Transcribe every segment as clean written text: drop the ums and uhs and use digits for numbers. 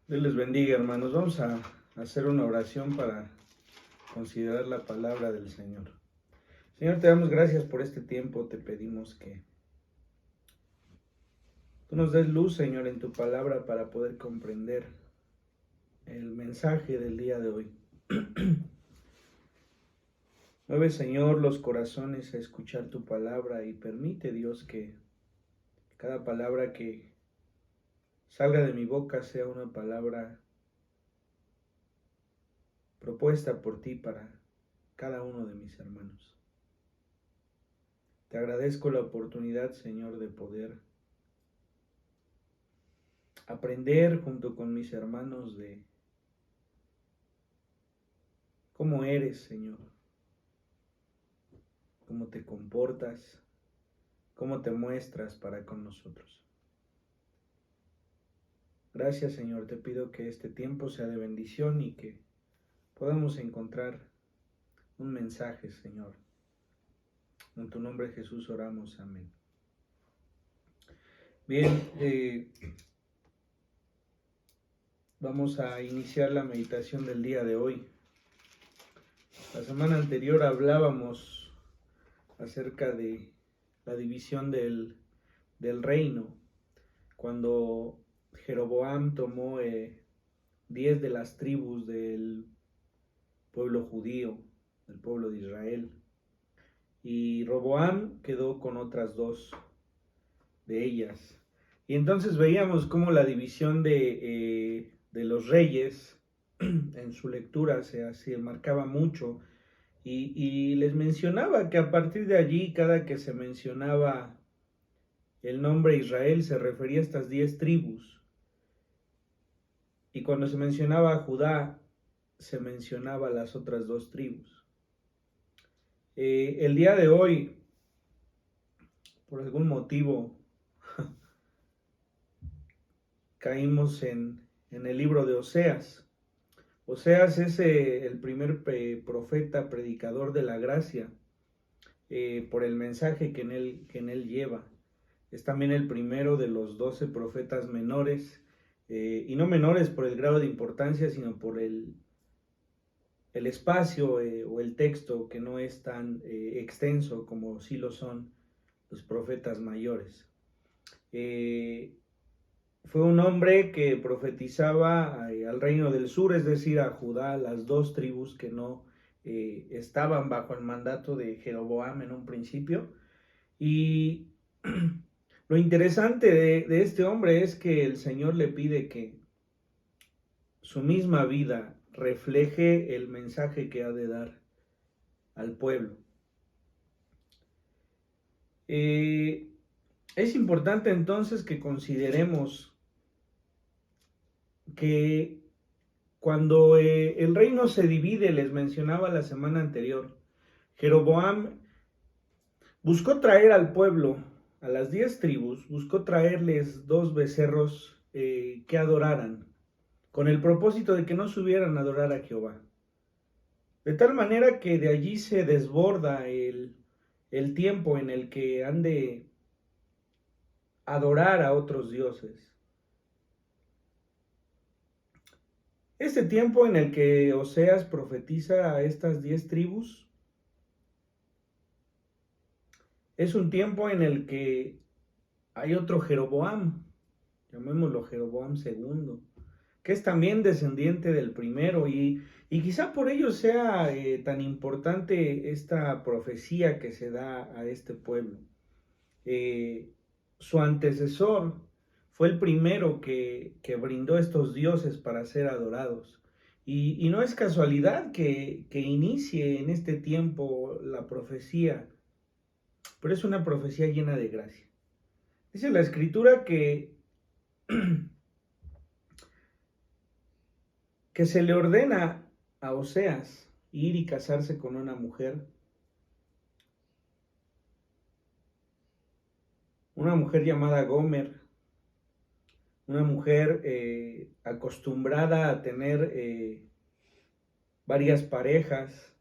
Dios les bendiga, hermanos. Vamos a hacer una oración para considerar la palabra del Señor. Señor, te damos gracias por este tiempo. Te pedimos que tú nos des luz, Señor, en tu palabra para poder comprender el mensaje del día de hoy. Mueve, Señor, los corazones a escuchar tu palabra y permite, Dios, que cada palabra que salga de mi boca sea una palabra propuesta por ti para cada uno de mis hermanos. Te agradezco la oportunidad, Señor, de poder aprender junto con mis hermanos de cómo eres, Señor, cómo te comportas, cómo te muestras para con nosotros. Gracias, Señor, te pido que este tiempo sea de bendición y que podamos encontrar un mensaje, Señor. En tu nombre, Jesús, oramos. Amén. Bien, vamos a iniciar la meditación del día de hoy. La semana anterior hablábamos acerca de la división del reino, cuando Jeroboam tomó 10 de las tribus del pueblo judío, del pueblo de Israel, y Roboam quedó con otras 2 de ellas. Y entonces veíamos cómo la división de los reyes en su lectura se marcaba mucho, y les mencionaba que a partir de allí, cada que se mencionaba el nombre Israel, se refería a estas 10 tribus, y cuando se mencionaba a Judá, se mencionaba a las otras 2 tribus. El día de hoy, por algún motivo, caímos en el libro de Oseas. Oseas es el primer profeta predicador de la gracia, por el mensaje que en él lleva. Es también el primero de los 12 profetas menores, y no menores por el grado de importancia, sino por el espacio o el texto, que no es tan extenso como sí lo son los profetas mayores. Fue un hombre que profetizaba al reino del sur, es decir, a Judá, las 2 tribus que no estaban bajo el mandato de Jeroboam en un principio. Y lo interesante de este hombre es que el Señor le pide que su misma vida refleje el mensaje que ha de dar al pueblo. Es importante entonces que consideremos que cuando el reino se divide, les mencionaba la semana anterior, Jeroboam buscó traer al pueblo, a las 10 tribus, buscó traerles 2 becerros que adoraran, con el propósito de que no subieran a adorar a Jehová. De tal manera que de allí se desborda el tiempo en el que han de adorar a otros dioses. Este tiempo en el que Oseas profetiza a estas 10 tribus es un tiempo en el que hay otro Jeroboam, llamémoslo Jeroboam II, que es también descendiente del primero, y quizá por ello sea tan importante esta profecía que se da a este pueblo. Su antecesor fue el primero que brindó estos dioses para ser adorados. Y no es casualidad que inicie en este tiempo la profecía, pero es una profecía llena de gracia. Dice la escritura que se le ordena a Oseas ir y casarse con una mujer llamada Gomer, una mujer acostumbrada a tener varias parejas,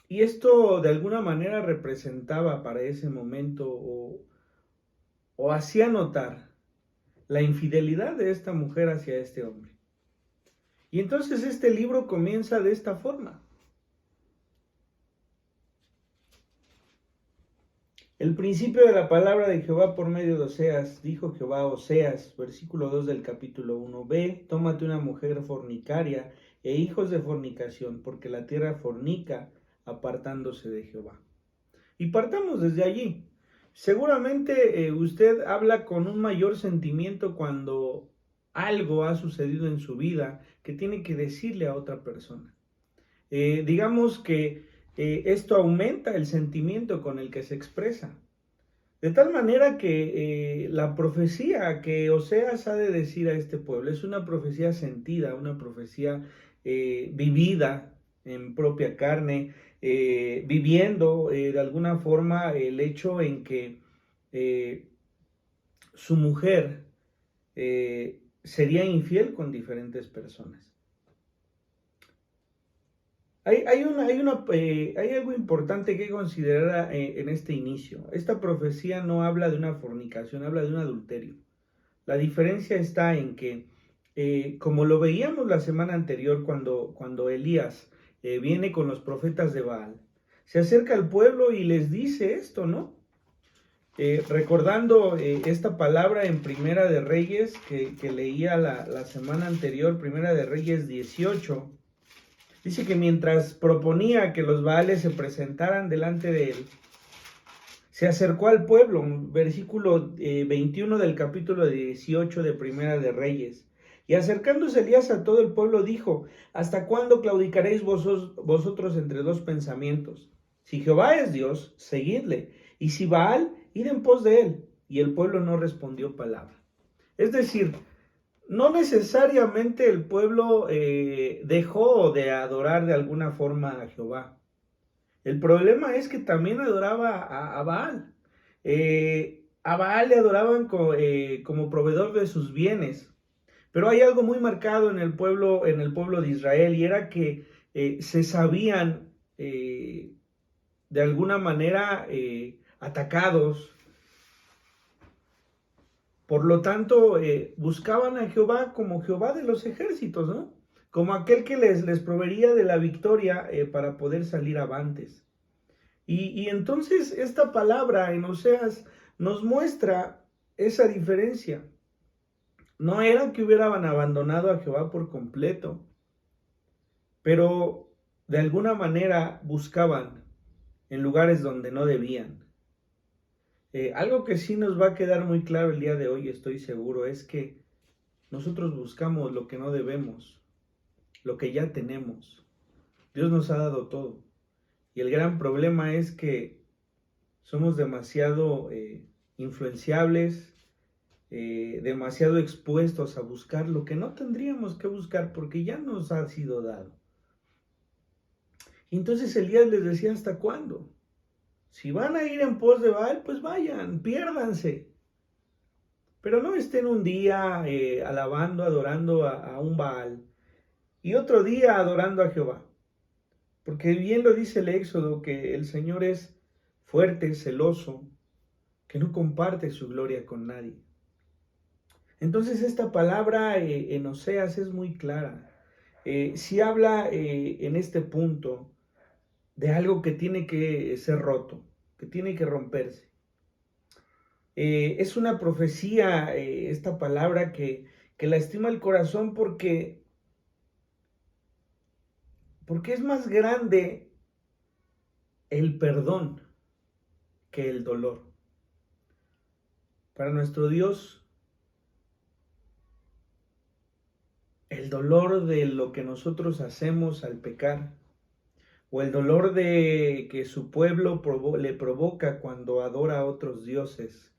y esto de alguna manera representaba para ese momento o hacía notar la infidelidad de esta mujer hacia este hombre. Y entonces este libro comienza de esta forma. El principio de la palabra de Jehová por medio de Oseas, dijo Jehová a Oseas, versículo 2 del capítulo 1, ve, tómate una mujer fornicaria e hijos de fornicación, porque la tierra fornica apartándose de Jehová. Y partamos desde allí. Seguramente usted habla con un mayor sentimiento cuando algo ha sucedido en su vida que tiene que decirle a otra persona. Digamos que esto aumenta el sentimiento con el que se expresa. De tal manera que la profecía que Oseas ha de decir a este pueblo es una profecía sentida, una profecía vivida en propia carne, viviendo de alguna forma el hecho en que su mujer sería infiel con diferentes personas. Hay algo importante que considerar en este inicio. Esta profecía no habla de una fornicación, habla de un adulterio. La diferencia está en que, como lo veíamos la semana anterior cuando Elías viene con los profetas de Baal, se acerca al pueblo y les dice esto, ¿no? Recordando esta palabra en Primera de Reyes que leía la semana anterior, Primera de Reyes 18, dice que mientras proponía que los Baales se presentaran delante de él, se acercó al pueblo, versículo 21 del capítulo 18 de Primera de Reyes. Y acercándose Elías a todo el pueblo dijo, ¿hasta cuándo claudicaréis vosotros entre dos pensamientos? Si Jehová es Dios, seguidle, y si Baal, id en pos de él. Y el pueblo no respondió palabra. Es decir, no necesariamente el pueblo dejó de adorar de alguna forma a Jehová. El problema es que también adoraba a Baal. A Baal le adoraban como proveedor de sus bienes. Pero hay algo muy marcado en el pueblo de Israel, y era que se sabían de alguna manera atacados. Por lo tanto, buscaban a Jehová como Jehová de los ejércitos, ¿no? Como aquel que les proveería de la victoria para poder salir avantes. Y entonces esta palabra en Oseas nos muestra esa diferencia. No era que hubieran abandonado a Jehová por completo, pero de alguna manera buscaban en lugares donde no debían. Algo que sí nos va a quedar muy claro el día de hoy, estoy seguro, es que nosotros buscamos lo que no debemos, lo que ya tenemos. Dios nos ha dado todo. Y el gran problema es que somos demasiado influenciables, demasiado expuestos a buscar lo que no tendríamos que buscar porque ya nos ha sido dado. Y entonces Elías les decía, ¿hasta cuándo? Si van a ir en pos de Baal, pues vayan, piérdanse. Pero no estén un día alabando, adorando a un Baal y otro día adorando a Jehová. Porque bien lo dice el Éxodo, que el Señor es fuerte, celoso, que no comparte su gloria con nadie. Entonces esta palabra en Oseas es muy clara. Si habla en este punto de algo que tiene que ser roto, que tiene que romperse. Es una profecía, esta palabra que lastima el corazón porque es más grande el perdón que el dolor. Para nuestro Dios, el dolor de lo que nosotros hacemos al pecar, o el dolor de que su pueblo le provoca cuando adora a otros dioses,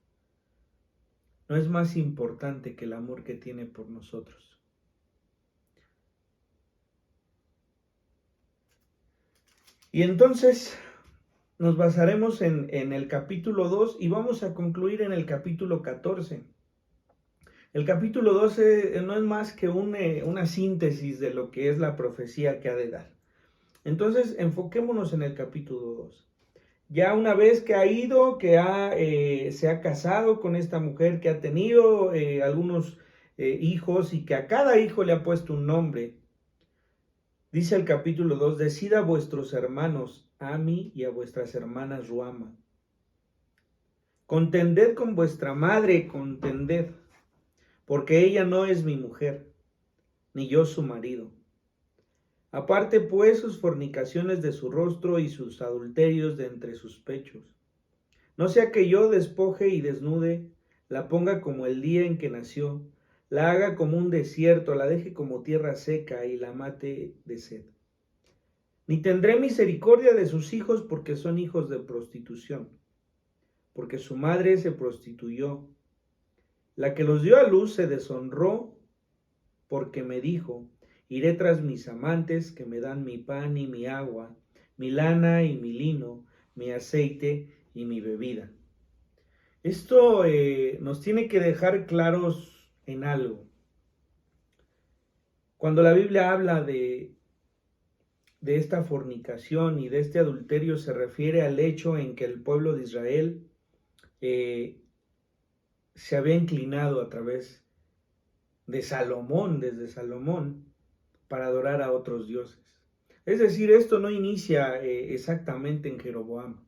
no es más importante que el amor que tiene por nosotros. Y entonces nos basaremos en el capítulo 2 y vamos a concluir en el capítulo 14. El capítulo 12 no es más que una síntesis de lo que es la profecía que ha de dar. Entonces, enfoquémonos en el capítulo 2. Ya una vez que ha ido, se ha casado con esta mujer, que ha tenido algunos hijos y que a cada hijo le ha puesto un nombre, dice el capítulo 2: decid a vuestros hermanos Ami y a vuestras hermanas Ruama. Contended con vuestra madre, contended, porque ella no es mi mujer, ni yo su marido. Aparte pues sus fornicaciones de su rostro y sus adulterios de entre sus pechos. No sea que yo despoje y desnude, la ponga como el día en que nació, la haga como un desierto, la deje como tierra seca y la mate de sed. Ni tendré misericordia de sus hijos porque son hijos de prostitución, porque su madre se prostituyó. La que los dio a luz se deshonró porque me dijo: iré tras mis amantes que me dan mi pan y mi agua, mi lana y mi lino, mi aceite y mi bebida. Esto nos tiene que dejar claros en algo. Cuando la Biblia habla de esta fornicación y de este adulterio, se refiere al hecho en que el pueblo de Israel se había inclinado a través de Salomón, desde Salomón, para adorar a otros dioses. Es decir, esto no inicia exactamente en Jeroboam.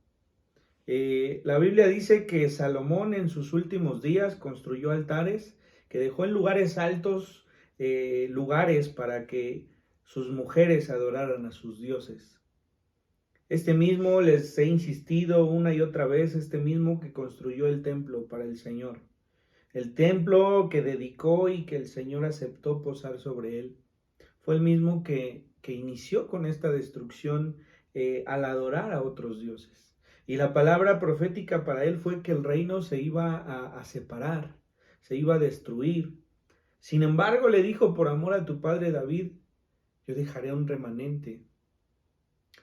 La Biblia dice que Salomón en sus últimos días construyó altares, que dejó en lugares altos lugares para que sus mujeres adoraran a sus dioses. Este mismo, les he insistido una y otra vez, este mismo que construyó el templo para el Señor. El templo que dedicó y que el Señor aceptó posar sobre él. Fue el mismo que inició con esta destrucción al adorar a otros dioses. Y la palabra profética para él fue que el reino se iba a separar, se iba a destruir. Sin embargo, le dijo: por amor a tu padre David, yo dejaré un remanente.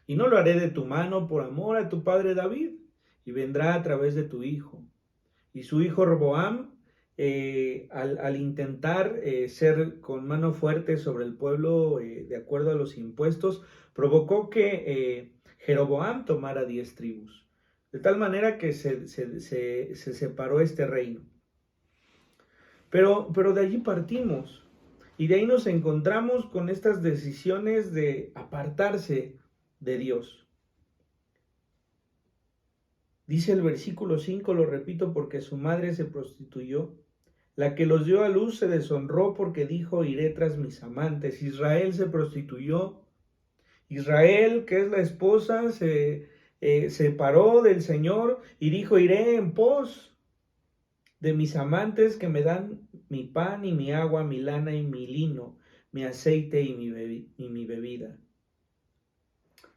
Y no lo haré de tu mano, por amor a tu padre David, y vendrá a través de tu hijo. Y su hijo Roboam, al intentar ser con mano fuerte sobre el pueblo de acuerdo a los impuestos, provocó que Jeroboam tomara 10 tribus. De tal manera que se separó este reino. Pero de allí partimos. Y de ahí nos encontramos con estas decisiones de apartarse de Dios. Dice el versículo 5, lo repito, porque su madre se prostituyó. La que los dio a luz se deshonró porque dijo: iré tras mis amantes. Israel se prostituyó. Israel, que es la esposa, se separó del Señor y dijo: iré en pos de mis amantes que me dan mi pan y mi agua, mi lana y mi lino, mi aceite y mi bebida.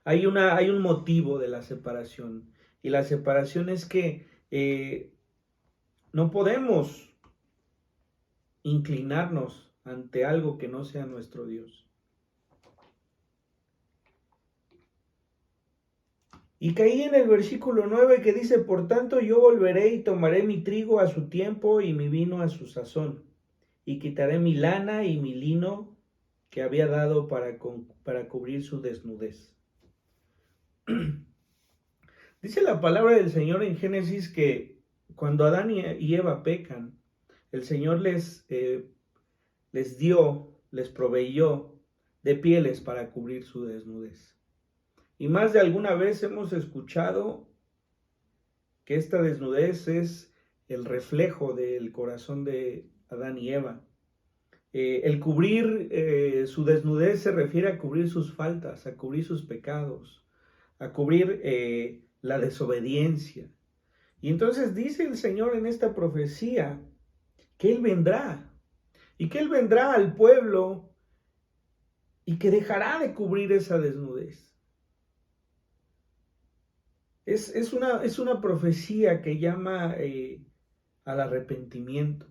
Hay un motivo de la separación, y la separación es que no podemos inclinarnos ante algo que no sea nuestro Dios. Y caí en el versículo 9 que dice: por tanto yo volveré y tomaré mi trigo a su tiempo y mi vino a su sazón, y quitaré mi lana y mi lino que había dado para cubrir su desnudez. Dice la palabra del Señor en Génesis que cuando Adán y Eva pecan, el Señor les proveyó de pieles para cubrir su desnudez. Y más de alguna vez hemos escuchado que esta desnudez es el reflejo del corazón de Adán y Eva. El cubrir su desnudez se refiere a cubrir sus faltas, a cubrir sus pecados, a cubrir la desobediencia. Y entonces dice el Señor en esta profecía que Él vendrá, y que Él vendrá al pueblo y que dejará de cubrir esa desnudez. Es una profecía que llama al arrepentimiento.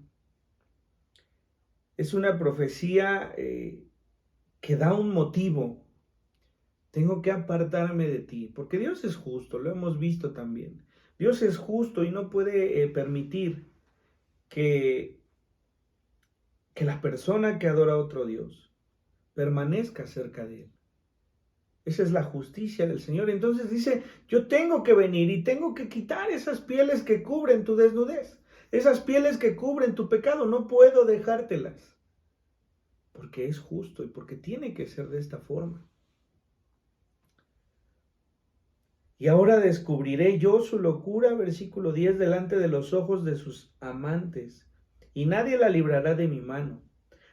Es una profecía que da un motivo. Tengo que apartarme de ti, porque Dios es justo, lo hemos visto también. Dios es justo y no puede permitir que la persona que adora a otro Dios permanezca cerca de él. Esa es la justicia del Señor. Entonces dice, yo tengo que venir y tengo que quitar esas pieles que cubren tu desnudez, esas pieles que cubren tu pecado. No puedo dejártelas, porque es justo y porque tiene que ser de esta forma. Y ahora descubriré yo su locura, versículo 10, delante de los ojos de sus amantes, y nadie la librará de mi mano.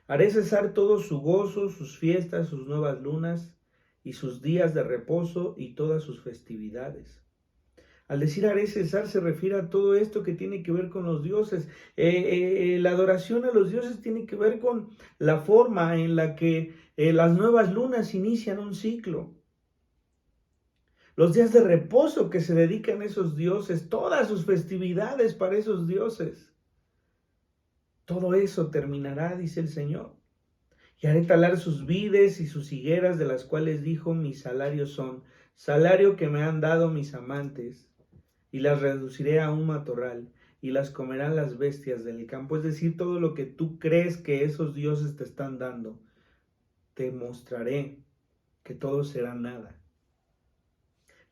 Haré cesar todo su gozo, sus fiestas, sus nuevas lunas, y sus días de reposo, y todas sus festividades. Al decir haré cesar se refiere a todo esto que tiene que ver con los dioses. La adoración a los dioses tiene que ver con la forma en la que las nuevas lunas inician un ciclo. Los días de reposo que se dedican a esos dioses, todas sus festividades para esos dioses. Todo eso terminará, dice el Señor. Y haré talar sus vides y sus higueras, de las cuales dijo, mis salarios son salario que me han dado mis amantes, y las reduciré a un matorral, y las comerán las bestias del campo. Es decir, todo lo que tú crees que esos dioses te están dando, te mostraré que todo será nada.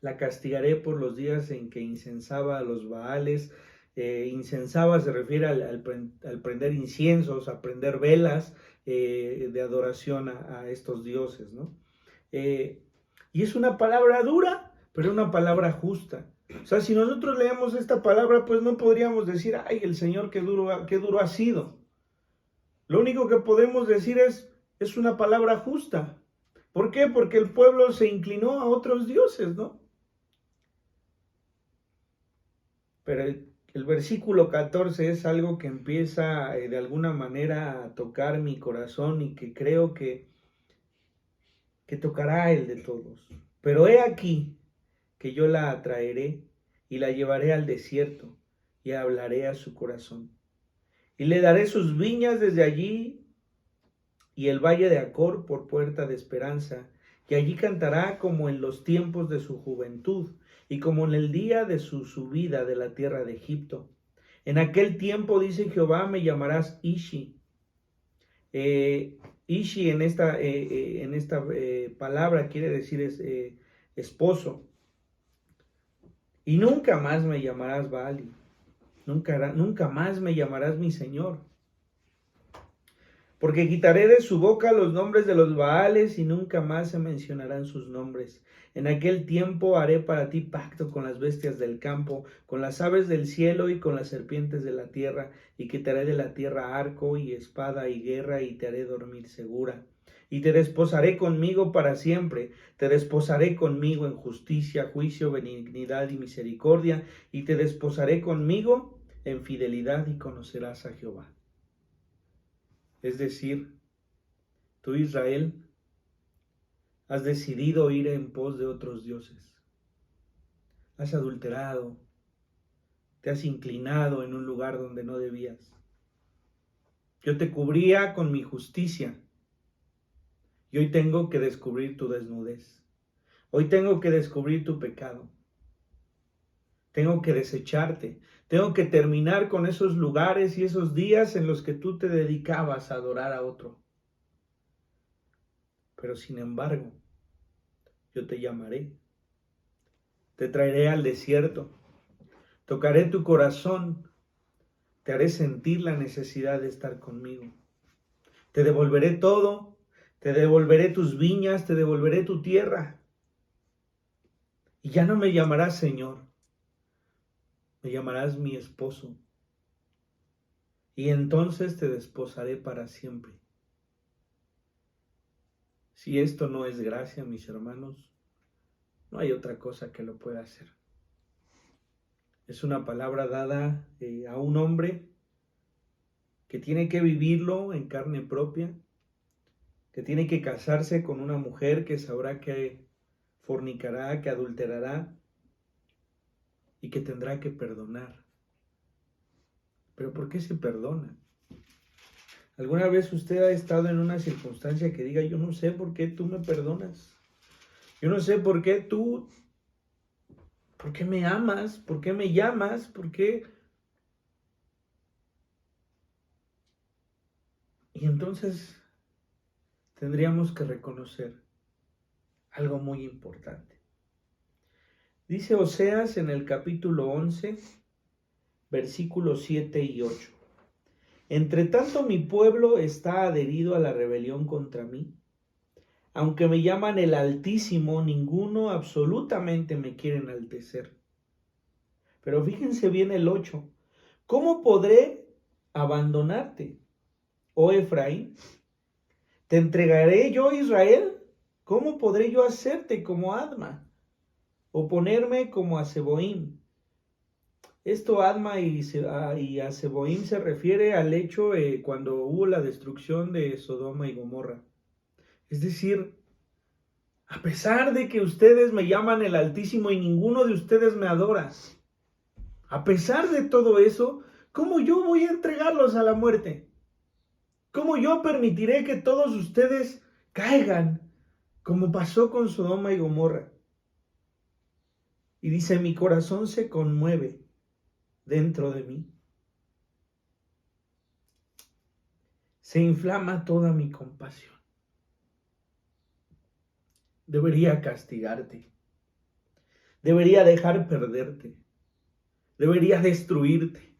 La castigaré por los días en que incensaba a los Baales. Incensaba se refiere al prender inciensos, a prender velas de adoración a estos dioses, ¿no? Y es una palabra dura, pero una palabra justa. O sea, si nosotros leemos esta palabra, pues no podríamos decir, ay, el Señor, qué duro ha sido. Lo único que podemos decir es una palabra justa. ¿Por qué? Porque el pueblo se inclinó a otros dioses, ¿no? Pero el versículo 14 es algo que empieza de alguna manera a tocar mi corazón y que creo que tocará el de todos. Pero he aquí que yo la atraeré y la llevaré al desierto y hablaré a su corazón. Y le daré sus viñas desde allí y el valle de Acor por puerta de esperanza, y allí cantará como en los tiempos de su juventud y como en el día de su subida de la tierra de Egipto. En aquel tiempo, dice Jehová, me llamarás Ishi. Ishi en esta palabra quiere decir esposo. Y nunca más me llamarás Baali. Nunca más me llamarás mi Señor. Porque quitaré de su boca los nombres de los Baales y nunca más se mencionarán sus nombres. En aquel tiempo haré para ti pacto con las bestias del campo, con las aves del cielo y con las serpientes de la tierra, y quitaré de la tierra arco y espada y guerra, y te haré dormir segura. Y te desposaré conmigo para siempre, te desposaré conmigo en justicia, juicio, benignidad y misericordia, y te desposaré conmigo en fidelidad, y conocerás a Jehová. Es decir, tú, Israel, has decidido ir en pos de otros dioses. Has adulterado, te has inclinado en un lugar donde no debías. Yo te cubría con mi justicia y hoy tengo que descubrir tu desnudez. Hoy tengo que descubrir tu pecado. Tengo que desecharte. Tengo que terminar con esos lugares y esos días en los que tú te dedicabas a adorar a otro. Pero sin embargo, yo te llamaré. Te traeré al desierto. Tocaré tu corazón. Te haré sentir la necesidad de estar conmigo. Te devolveré todo. Te devolveré tus viñas. Te devolveré tu tierra. Y ya no me llamarás Señor. Me llamarás mi esposo. Y entonces te desposaré para siempre. Si esto no es gracia, mis hermanos, no hay otra cosa que lo pueda hacer. Es una palabra dada a un hombre que tiene que vivirlo en carne propia, que tiene que casarse con una mujer que sabrá que fornicará, que adulterará y que tendrá que perdonar. ¿Pero por qué se perdona? ¿Alguna vez usted ha estado en una circunstancia que diga, yo no sé por qué tú me perdonas? Yo no sé por qué me amas, por qué me llamas, por qué... Y entonces tendríamos que reconocer algo muy importante. Dice Oseas en el capítulo 11, versículos 7 y 8. Entre tanto mi pueblo está adherido a la rebelión contra mí. Aunque me llaman el Altísimo, ninguno absolutamente me quiere enaltecer. Pero fíjense bien el 8. ¿Cómo podré abandonarte, oh Efraín? ¿Te entregaré yo, Israel? ¿Cómo podré yo hacerte como Adma o ponerme como a Zeboim? Esto Adma y a Zeboim se refiere al hecho cuando hubo la destrucción de Sodoma y Gomorra. Es decir, a pesar de que ustedes me llaman el Altísimo y ninguno de ustedes me adora, a pesar de todo eso, ¿cómo yo voy a entregarlos a la muerte? ¿Cómo yo permitiré que todos ustedes caigan como pasó con Sodoma y Gomorra? Y dice, mi corazón se conmueve dentro de mí. Se inflama toda mi compasión. Debería castigarte. Debería dejar perderte. Debería destruirte.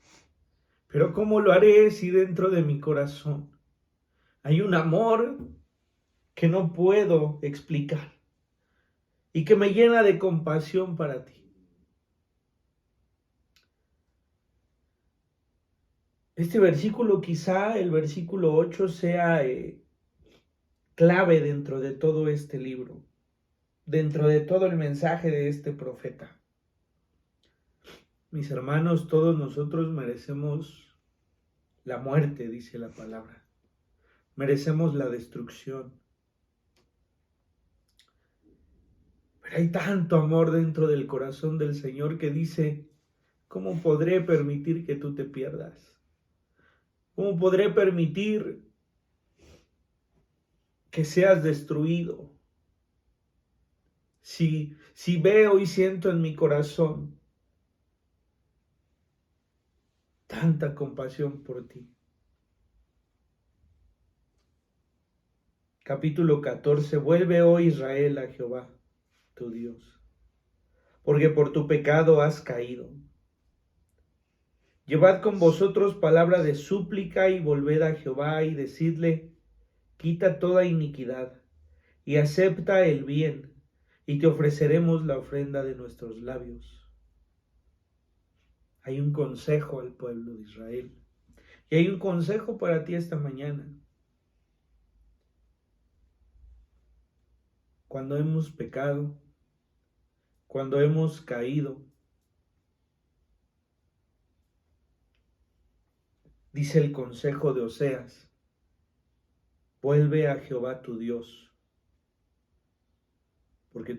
Pero ¿cómo lo haré si dentro de mi corazón hay un amor que no puedo explicar y que me llena de compasión para ti? Este versículo, quizá el versículo 8, sea clave dentro de todo este libro, dentro de todo el mensaje de este profeta. Mis hermanos, todos nosotros merecemos la muerte, dice la palabra. Merecemos la destrucción. Pero hay tanto amor dentro del corazón del Señor que dice, ¿cómo podré permitir que tú te pierdas? ¿Cómo podré permitir que seas destruido? Si veo y siento en mi corazón tanta compasión por ti. Capítulo 14. Vuelve, oh Israel, a Jehová, tu Dios, porque por tu pecado has caído. Llevad con vosotros palabra de súplica y volved a Jehová y decidle, quita toda iniquidad y acepta el bien, y te ofreceremos la ofrenda de nuestros labios. Hay un consejo al pueblo de Israel. Y hay un consejo para ti esta mañana. Cuando hemos pecado, cuando hemos caído, dice el consejo de Oseas, vuelve a Jehová tu Dios, porque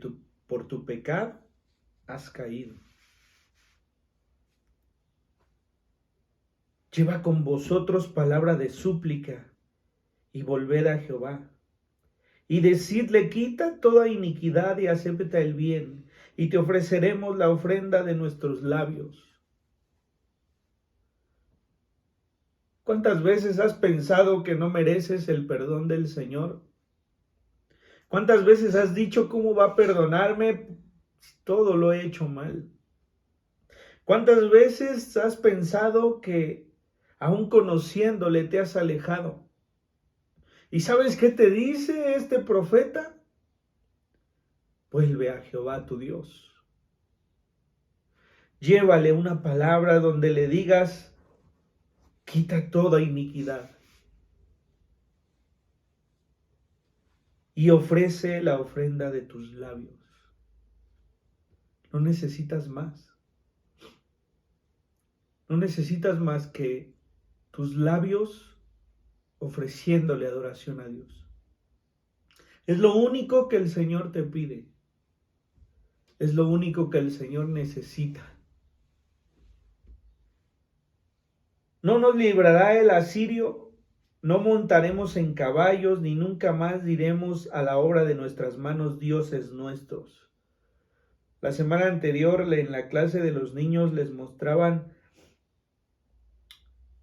por tu pecado has caído. Lleva con vosotros palabra de súplica y volved a Jehová. Y decidle, quita toda iniquidad y acepta el bien, y te ofreceremos la ofrenda de nuestros labios. ¿Cuántas veces has pensado que no mereces el perdón del Señor? ¿Cuántas veces has dicho cómo va a perdonarme si todo lo he hecho mal? ¿Cuántas veces has pensado que aún conociéndole te has alejado? ¿Y sabes qué te dice este profeta? Vuelve a Jehová tu Dios. Llévale una palabra donde le digas, quita toda iniquidad y ofrece la ofrenda de tus labios. No necesitas más. No necesitas más que tus labios ofreciéndole adoración a Dios. Es lo único que el Señor te pide. Es lo único que el Señor necesita. No nos librará el asirio, no montaremos en caballos, ni nunca más diremos a la obra de nuestras manos, dioses nuestros. La semana anterior, en la clase de los niños, les mostraban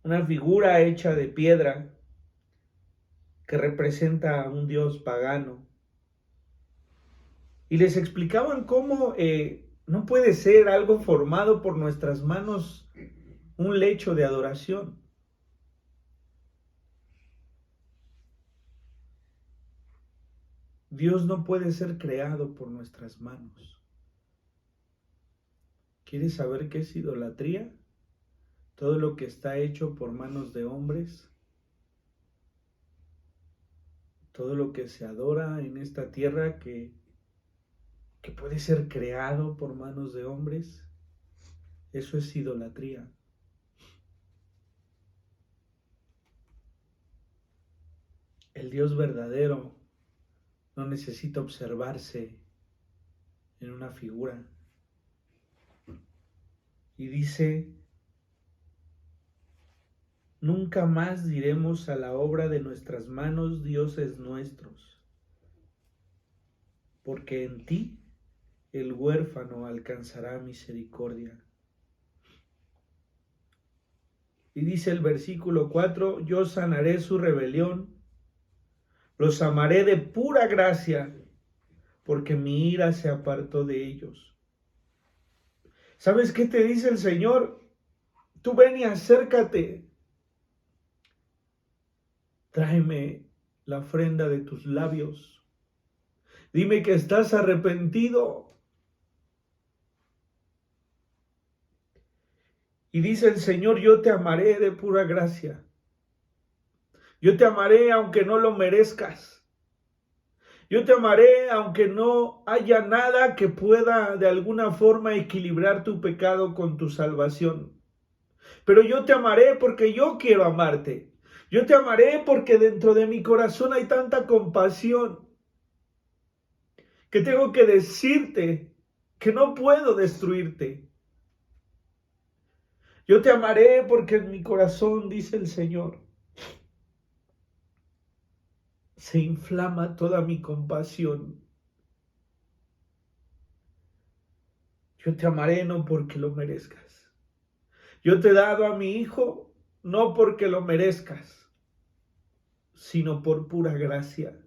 una figura hecha de piedra que representa a un dios pagano. Y les explicaban cómo no puede ser algo formado por nuestras manos un lecho de adoración. Dios no puede ser creado por nuestras manos. ¿Quieres saber qué es idolatría? Todo lo que está hecho por manos de hombres, todo lo que se adora en esta tierra que puede ser creado por manos de hombres, eso es idolatría. El Dios verdadero no necesita observarse en una figura. Y dice, nunca más diremos a la obra de nuestras manos, dioses nuestros, porque en ti el huérfano alcanzará misericordia. Y dice el versículo 4, yo sanaré su rebelión, los amaré de pura gracia, porque mi ira se apartó de ellos. ¿Sabes qué te dice el Señor? Tú ven y acércate. Tráeme la ofrenda de tus labios. Dime que estás arrepentido. Y dice el Señor, yo te amaré de pura gracia. Yo te amaré aunque no lo merezcas. Yo te amaré aunque no haya nada que pueda de alguna forma equilibrar tu pecado con tu salvación. Pero yo te amaré porque yo quiero amarte. Yo te amaré porque dentro de mi corazón hay tanta compasión que tengo que decirte que no puedo destruirte. Yo te amaré porque en mi corazón, dice el Señor, se inflama toda mi compasión. Yo te amaré no porque lo merezcas. Yo te he dado a mi Hijo no porque lo merezcas, sino por pura gracia.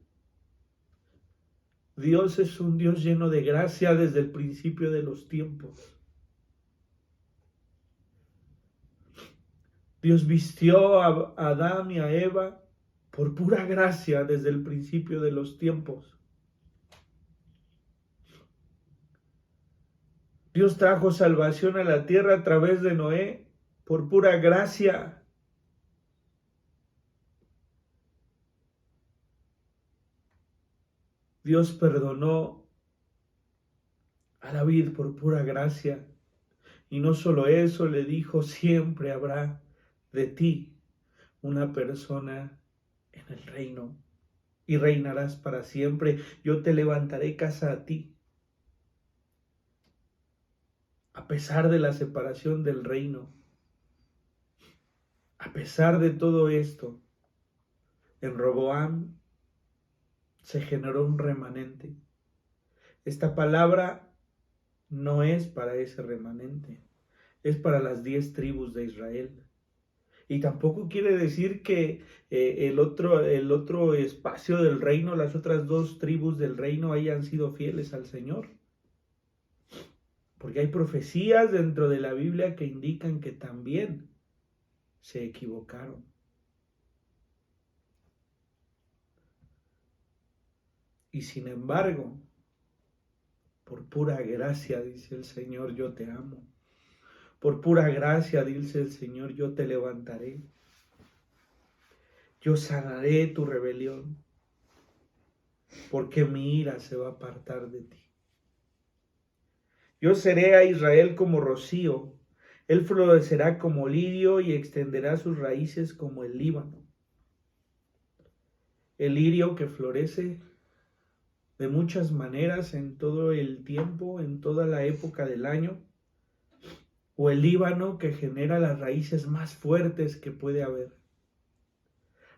Dios es un Dios lleno de gracia desde el principio de los tiempos. Dios vistió a Adán y a Eva por pura gracia desde el principio de los tiempos. Dios trajo salvación a la tierra a través de Noé por pura gracia. Dios perdonó a David por pura gracia. Y no solo eso, le dijo, siempre habrá de ti una persona en el reino y reinarás para siempre. Yo te levantaré casa a ti. A pesar de la separación del reino, a pesar de todo esto, en Roboam se generó un remanente. Esta palabra no es para ese remanente, es para las 10 tribus de Israel. Y tampoco quiere decir que el otro espacio del reino, las otras 2 tribus del reino hayan sido fieles al Señor. Porque hay profecías dentro de la Biblia que indican que también se equivocaron. Y sin embargo, por pura gracia, dice el Señor, yo te amo. Por pura gracia, dice el Señor, yo te levantaré. Yo sanaré tu rebelión, porque mi ira se va a apartar de ti. Yo seré a Israel como rocío, él florecerá como lirio y extenderá sus raíces como el Líbano. El lirio que florece de muchas maneras en todo el tiempo, en toda la época del año, o el Líbano que genera las raíces más fuertes que puede haber.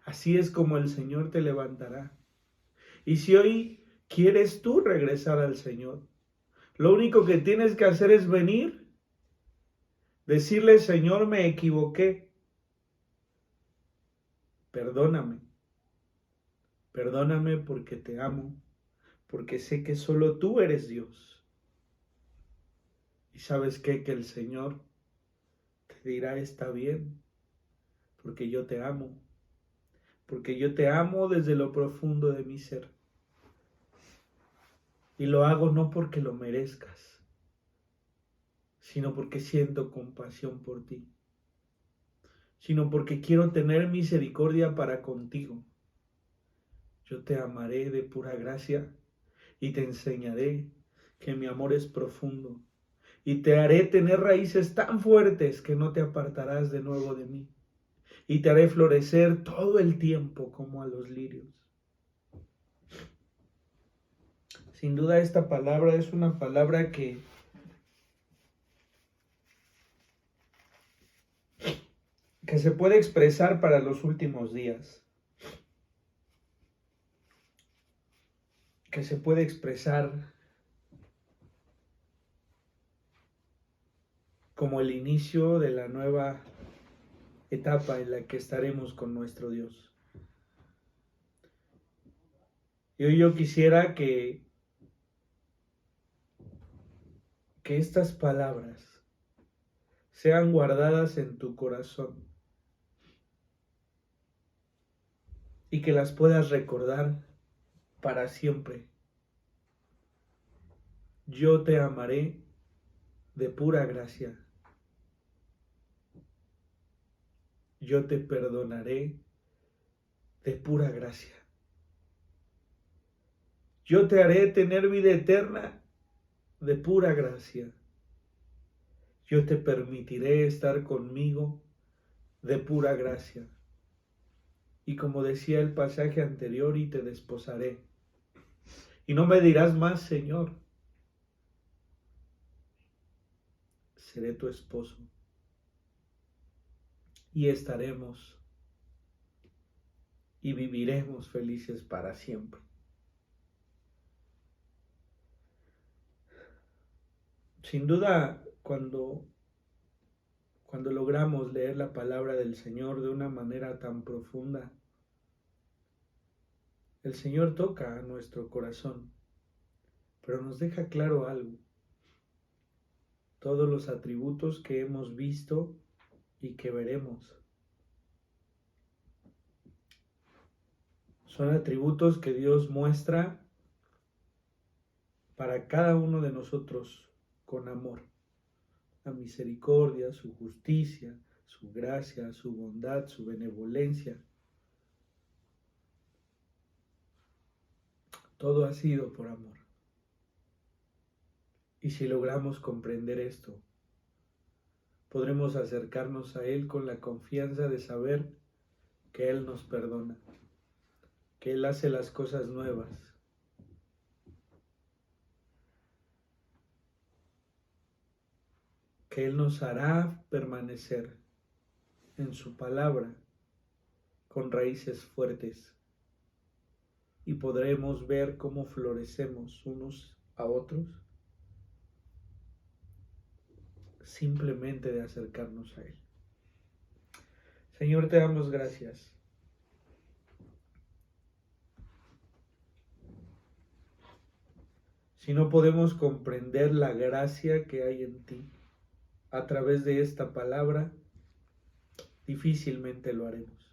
Así es como el Señor te levantará. Y si hoy quieres tú regresar al Señor, lo único que tienes que hacer es venir, decirle, Señor, me equivoqué. Perdóname. Perdóname porque te amo. porque sé que solo tú eres Dios. Y sabes qué, que el Señor te dirá, está bien, porque yo te amo, porque yo te amo desde lo profundo de mi ser. Y lo hago no porque lo merezcas, sino porque siento compasión por ti, sino porque quiero tener misericordia para contigo. Yo te amaré de pura gracia y te enseñaré que mi amor es profundo y te haré tener raíces tan fuertes que no te apartarás de nuevo de mí y te haré florecer todo el tiempo como a los lirios. Sin duda esta palabra es una palabra que se puede expresar para los últimos días, que se puede expresar como el inicio de la nueva etapa en la que estaremos con nuestro Dios. Y hoy yo quisiera que estas palabras sean guardadas en tu corazón y que las puedas recordar para siempre. Yo te amaré de pura gracia. Yo te perdonaré de pura gracia. Yo te haré tener vida eterna de pura gracia. Yo te permitiré estar conmigo de pura gracia. Y como decía el pasaje anterior, y te desposaré. Y no me dirás más, Señor, seré tu esposo. Y estaremos y viviremos felices para siempre. Sin duda, cuando logramos leer la palabra del Señor de una manera tan profunda, el Señor toca a nuestro corazón, pero nos deja claro algo. Todos los atributos que hemos visto y que veremos son atributos que Dios muestra para cada uno de nosotros con amor. La misericordia, su justicia, su gracia, su bondad, su benevolencia. Todo ha sido por amor. Y si logramos comprender esto, podremos acercarnos a Él con la confianza de saber que Él nos perdona, que Él hace las cosas nuevas, que Él nos hará permanecer en su palabra con raíces fuertes y podremos ver cómo florecemos unos a otros simplemente de acercarnos a Él. Señor, te damos gracias. Si no podemos comprender la gracia que hay en ti a través de esta palabra, difícilmente lo haremos.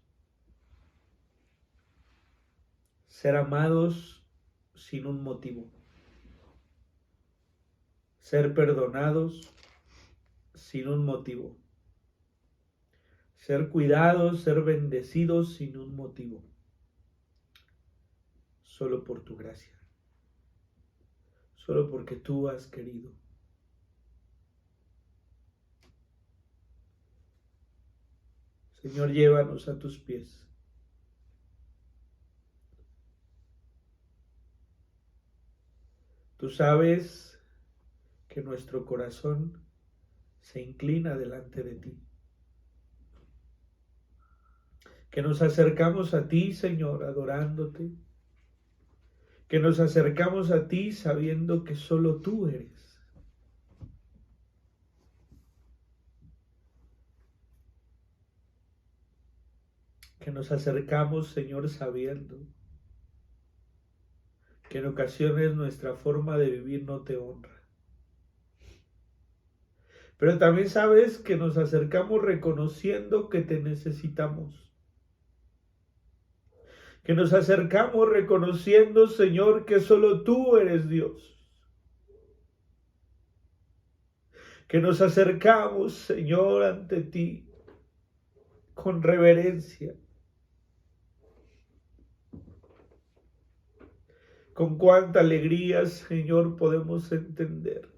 Ser amados sin un motivo. Ser perdonados sin un motivo. Ser cuidados, ser bendecidos sin un motivo. Solo por tu gracia. Solo porque tú has querido. Señor, llévanos a tus pies. Tú sabes que nuestro corazón se inclina delante de ti. Que nos acercamos a ti, Señor, adorándote. Que nos acercamos a ti sabiendo que solo tú eres. Que nos acercamos, Señor, sabiendo que en ocasiones nuestra forma de vivir no te honra. Pero también sabes que nos acercamos reconociendo que te necesitamos. Que nos acercamos reconociendo, Señor, que solo tú eres Dios. Que nos acercamos, Señor, ante ti con reverencia. Con cuánta alegría, Señor, podemos entender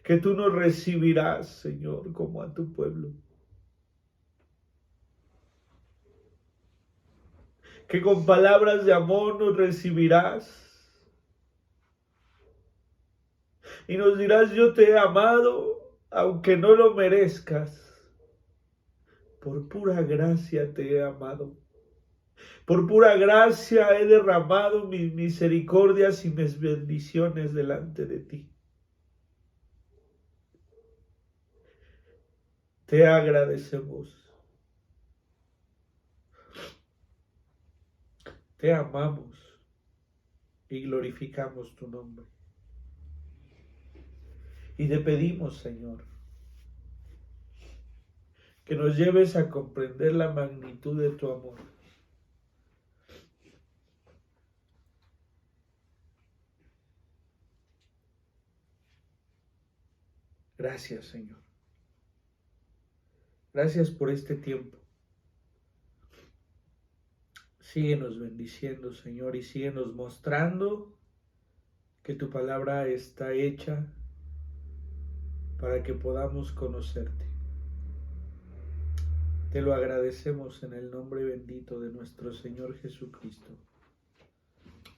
que tú nos recibirás, Señor, como a tu pueblo. Que con palabras de amor nos recibirás. Y nos dirás, yo te he amado, aunque no lo merezcas. Por pura gracia te he amado. Por pura gracia he derramado mis misericordias y mis bendiciones delante de ti. Te agradecemos. Te amamos y glorificamos tu nombre. Y te pedimos, Señor, que nos lleves a comprender la magnitud de tu amor. Gracias, Señor. Gracias por este tiempo. Síguenos bendiciendo, Señor, y síguenos mostrando que tu palabra está hecha para que podamos conocerte. Te lo agradecemos en el nombre bendito de nuestro Señor Jesucristo.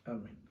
Amén.